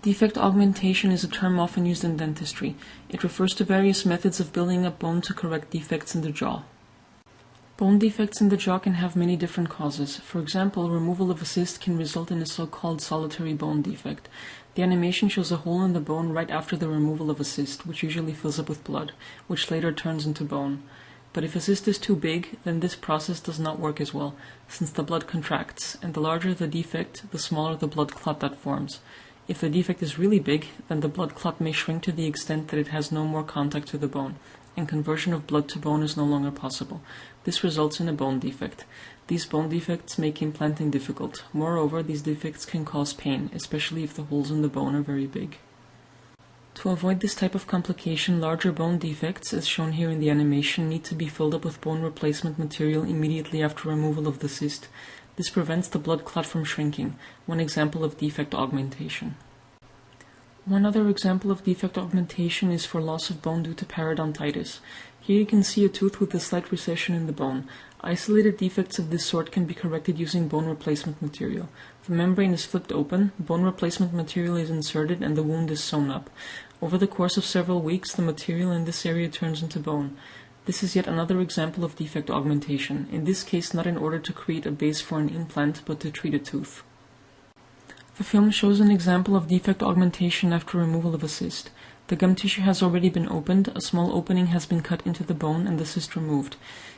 Defect augmentation is a term often used in dentistry. It refers to various methods of building up bone to correct defects in the jaw. Bone defects in the jaw can have many different causes. For example, removal of a cyst can result in a so-called solitary bone defect. The animation shows a hole in the bone right after the removal of a cyst, which usually fills up with blood, which later turns into bone. But if a cyst is too big, then this process does not work as well, since the blood contracts, and the larger the defect, the smaller the blood clot that forms. If the defect is really big, then the blood clot may shrink to the extent that it has no more contact to the bone, and conversion of blood to bone is no longer possible. This results in a bone defect. These bone defects make implanting difficult. Moreover, these defects can cause pain, especially if the holes in the bone are very big. To avoid this type of complication, larger bone defects, as shown here in the animation, need to be filled up with bone replacement material immediately after removal of the cyst. This prevents the blood clot from shrinking, one example of defect augmentation. One other example of defect augmentation is for loss of bone due to periodontitis. Here you can see a tooth with a slight recession in the bone. Isolated defects of this sort can be corrected using bone replacement material. The membrane is flipped open, bone replacement material is inserted, and the wound is sewn up. Over the course of several weeks, the material in this area turns into bone. This is yet another example of defect augmentation, in this case not in order to create a base for an implant, but to treat a tooth. The film shows an example of defect augmentation after removal of a cyst. The gum tissue has already been opened, a small opening has been cut into the bone, and the cyst removed.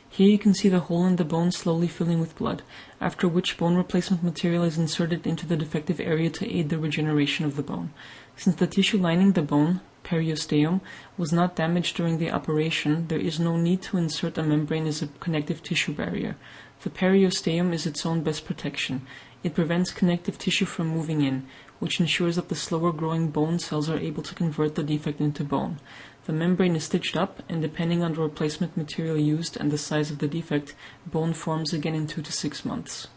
Here you can see the hole in the bone slowly filling with blood, after which bone replacement material is inserted into the defective area to aid the regeneration of the bone. Since the tissue lining the bone, periosteum, was not damaged during the operation, there is no need to insert a membrane as a connective tissue barrier. The periosteum is its own best protection. It prevents connective tissue from moving in, which ensures that the slower growing bone cells are able to convert the defect into bone. The membrane is stitched up, and depending on the replacement material used and the size of the defect, bone forms again in 2 to 6 months.